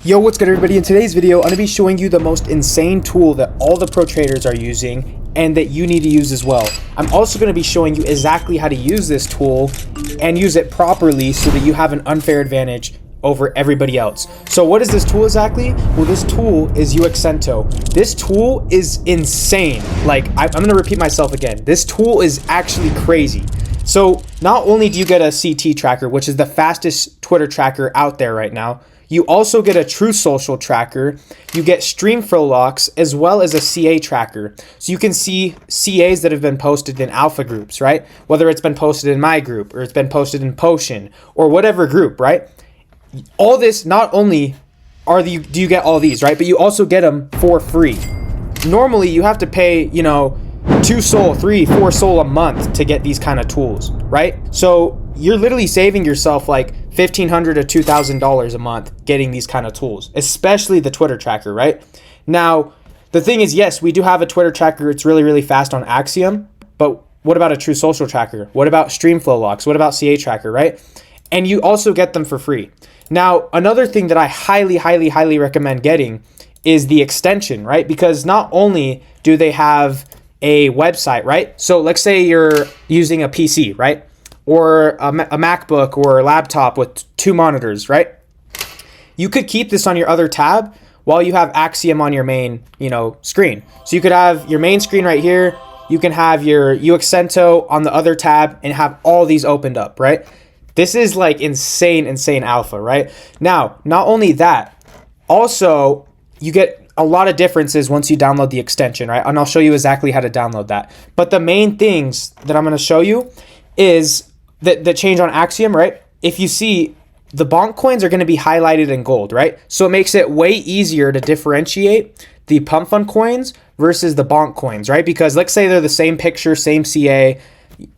Yo, what's good everybody? In today's video, I'm going to be showing you the most insane tool that all the pro traders are using and that you need to use as well. I'm also going to be showing you exactly how to use this tool and use it properly so that you have an unfair advantage over everybody else. So what is this tool exactly? Well, this tool is Uxento. This tool is insane. Like, I'm going to repeat myself again. This tool is actually crazy. So not only do you get a CT tracker, which is the fastest Twitter tracker out there right now, you also get a true social tracker, you get stream flow locks, as well as a CA tracker. So you can see CAs that have been posted in alpha groups, right? Whether it's been posted in my group or it's been posted in Potion or whatever group, right? All this, not only do you get all these, right? But you also get them for free. Normally you have to pay, 2 Sol, 3, 4 Sol a month to get these kind of tools, right? So you're literally saving yourself like $1,500 to $2,000 a month getting these kind of tools, especially the Twitter tracker, right? Now, the thing is, yes, we do have a Twitter tracker. It's really, really fast on Axiom, but what about a true social tracker? What about stream flow locks? What about CA tracker, right? And you also get them for free. Now, another thing that I highly, highly, highly recommend getting is the extension, right? Because not only do they have a website, right? So let's say you're using a PC, right? Or a MacBook or a laptop with 2 monitors, right? You could keep this on your other tab while you have Axiom on your main, screen. So you could have your main screen right here. You can have your Uxento on the other tab and have all these opened up, right? This is like insane alpha, right? Now, not only that, also you get a lot of differences once you download the extension, right? And I'll show you exactly how to download that. But the main things that I'm going to show you is the change on Axiom, right? If you see, the bonk coins are going to be highlighted in gold, right? So it makes it way easier to differentiate the pump fund coins versus the bonk coins, right? Because let's say they're the same picture, same CA,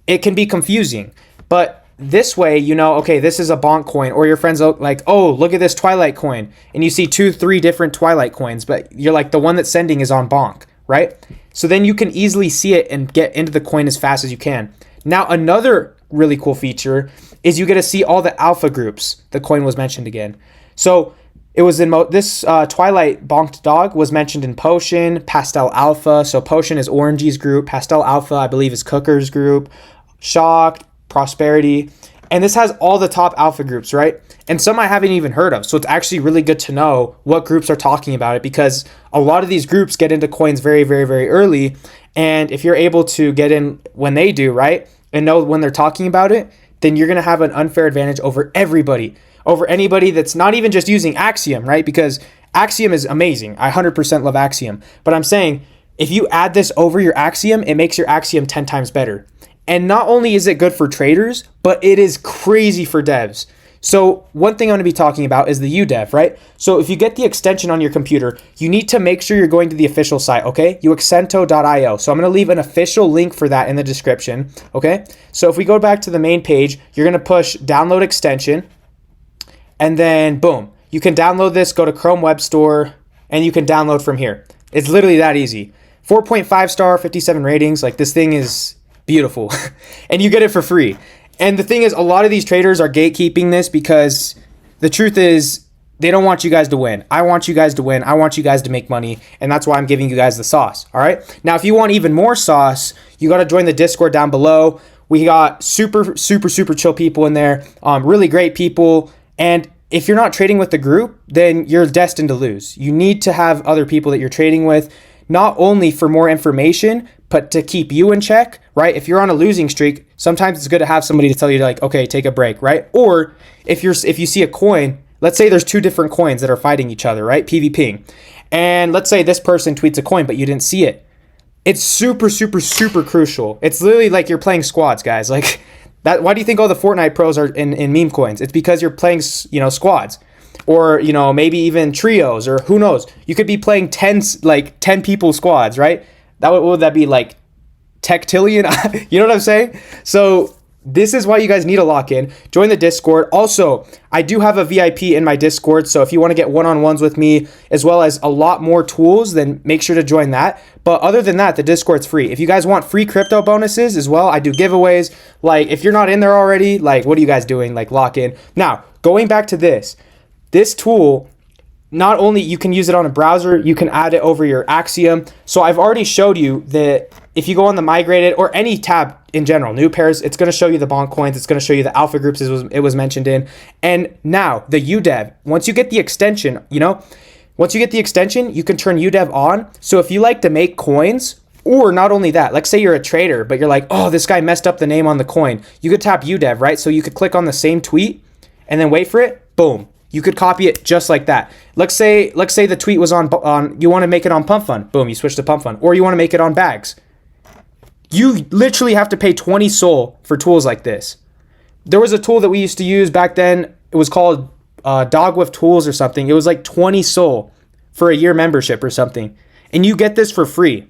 it can be confusing. But this way, okay, this is a bonk coin, or your friends like, oh, look at this Twilight coin. And you see 2, 3 different Twilight coins, but you're like, the one that's sending is on bonk, right? So then you can easily see it and get into the coin as fast as you can. Now, another really cool feature is you get to see all the alpha groups. The coin was mentioned again. So it was in this Twilight bonked dog was mentioned in Potion, Pastel Alpha. So Potion is Orangey's group. Pastel Alpha, I believe, is Cooker's group. Shocked, Prosperity. And this has all the top alpha groups, right? And some I haven't even heard of. So it's actually really good to know what groups are talking about it, because a lot of these groups get into coins very, very, very early. And if you're able to get in when they do, right, and know when they're talking about it, then you're going to have an unfair advantage over everybody, over anybody that's not even just using Axiom, right? Because Axiom is amazing. I 100% love Axiom. But I'm saying, if you add this over your Axiom, it makes your Axiom 10 times better. And not only is it good for traders, but it is crazy for devs. So one thing I'm going to be talking about is the UDEV, right? So if you get the extension on your computer, you need to make sure you're going to the official site, okay? Uxento.io. So I'm going to leave an official link for that in the description, okay? So if we go back to the main page, you're going to push download extension, and then boom, you can download this, go to Chrome Web Store, and you can download from here. It's literally that easy. 4.5 star, 57 ratings. Like, this thing is beautiful. And you get it for free. And the thing is, a lot of these traders are gatekeeping this because the truth is they don't want you guys to win. I want you guys to win. I want you guys to make money. And that's why I'm giving you guys the sauce. All right. Now, if you want even more sauce, you got to join the Discord down below. We got super, super, super chill people in there. Really great people. And if you're not trading with the group, then you're destined to lose. You need to have other people that you're trading with, not only for more information, but to keep you in check, right? If you're on a losing streak, sometimes it's good to have somebody to tell you, like, okay, take a break, right? Or if you see a coin, let's say there's 2 different coins that are fighting each other, right? PvPing. And let's say this person tweets a coin, but you didn't see it. It's super, super, super crucial. It's literally like you're playing squads, guys. Like that. Why do you think all the Fortnite pros are in Memecoins? It's because you're playing, squads. Or, maybe even trios, or who knows? You could be playing 10 people squads, right? What would that be, like Tectillion? You know what I'm saying? So this is why you guys need to lock in. Join the Discord. Also, I do have a VIP in my Discord, so if you want to get one-on-ones with me, as well as a lot more tools, then make sure to join that. But other than that, the Discord's free. If you guys want free crypto bonuses as well, I do giveaways. Like, if you're not in there already, like, what are you guys doing? Like, lock in. Now, going back to this tool not only you can use it on a browser, you can add it over your Axiom. So I've already showed you that if you go on the migrated or any tab in general, new pairs, it's going to show you the bond coins. It's going to show you the alpha groups it was mentioned in. And now the UDEV, once you get the extension, once you get the extension, you can turn UDEV on. So if you like to make coins, or not only that, like say you're a trader, but you're like, oh, this guy messed up the name on the coin. You could tap UDEV, right? So you could click on the same tweet and then wait for it. Boom. You could copy it just like that. Let's say the tweet was on you want to make it on Pump Fund. Boom, you switch to Pump Fund. Or you want to make it on Bags. You literally have to pay 20 Sol for tools like this. There was a tool that we used to use back then. It was called Dog with Tools or something. It was like 20 Sol for a year membership or something. And you get this for free.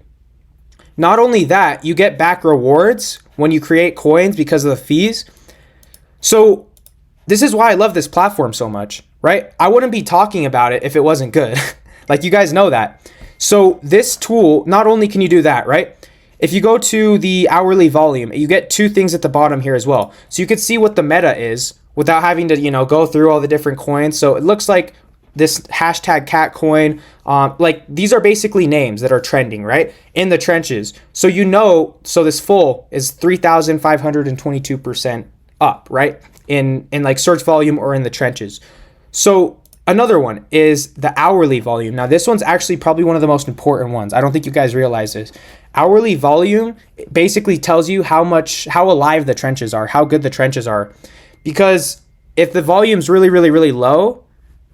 Not only that, you get back rewards when you create coins because of the fees. So this is why I love this platform so much, right? I wouldn't be talking about it if it wasn't good. Like you guys know that. So this tool, not only can you do that, right? If you go to the hourly volume, you get two things at the bottom here as well. So you can see what the meta is without having to, go through all the different coins. So it looks like this hashtag cat coin, like these are basically names that are trending, right? In the trenches. So so this full is 3,522% up, right? In like search volume or in the trenches. So another one is the hourly volume. Now this one's actually probably one of the most important ones. I don't think you guys realize this. Hourly volume basically tells you how alive the trenches are, how good the trenches are. Because if the volume's really, really, really low,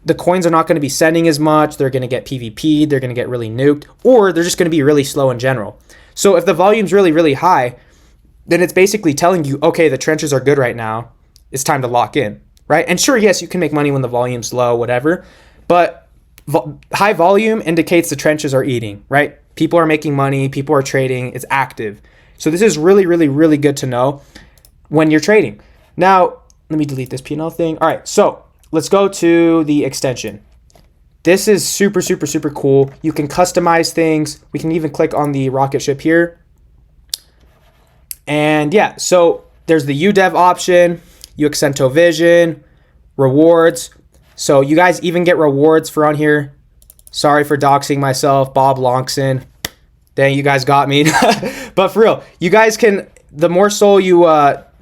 the coins are not going to be sending as much. They're going to get PvP'd. They're going to get really nuked, or they're just going to be really slow in general. So if the volume's really, really high, then it's basically telling you, okay, the trenches are good right now. It's time to lock in, right? And sure, yes, you can make money when the volume's low, whatever, but high volume indicates the trenches are eating, right? People are making money, people are trading, it's active. So this is really, really, really good to know when you're trading. Now, let me delete this P&L thing. All right, so let's go to the extension. This is super, super, super cool. You can customize things. We can even click on the rocket ship here. And yeah, so there's the UDEV option, Uxento vision, rewards. So you guys even get rewards for on here. Sorry for doxing myself, Bob Lonkson. Dang, you guys got me. But for real, you guys can, the more Sol you,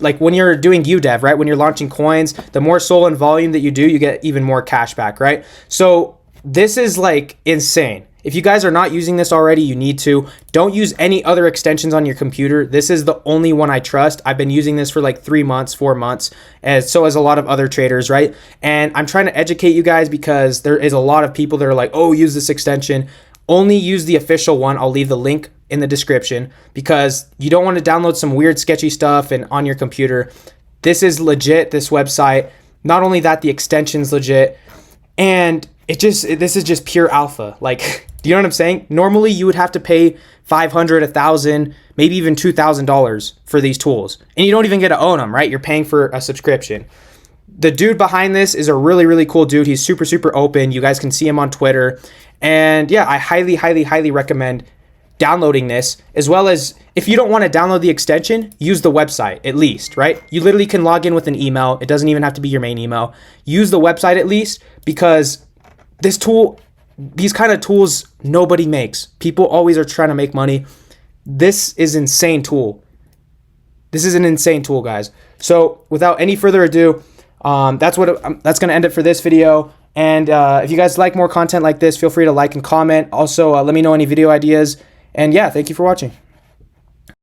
like when you're doing UDEV, right? When you're launching coins, the more Sol and volume that you do, you get even more cash back, right? So this is like insane. If you guys are not using this already, you need to. Don't use any other extensions on your computer. This is the only one I trust. I've been using this for like 3 months, 4 months, as so as a lot of other traders, right? And I'm trying to educate you guys because there is a lot of people that are like, oh, use this extension. Only use the official one. I'll leave the link in the description because you don't want to download some weird sketchy stuff and on your computer. This is legit, this website. Not only that, the extension's legit. And this is just pure alpha. Like, do you know what I'm saying? Normally you would have to pay $500, $1,000, maybe even $2,000 for these tools. And you don't even get to own them, right? You're paying for a subscription. The dude behind this is a really, really cool dude. He's super, super open. You guys can see him on Twitter. And yeah, I highly, highly, highly recommend downloading this, as well as if you don't want to download the extension, use the website at least, right? You literally can log in with an email. It doesn't even have to be your main email. Use the website at least, because this tool, these kind of tools, nobody makes. People always are trying to make money. This is insane tool. This is an insane tool, guys. So without any further ado, that's going to end it for this video. And if you guys like more content like this, feel free to like and comment. Also, let me know any video ideas. And yeah, thank you for watching.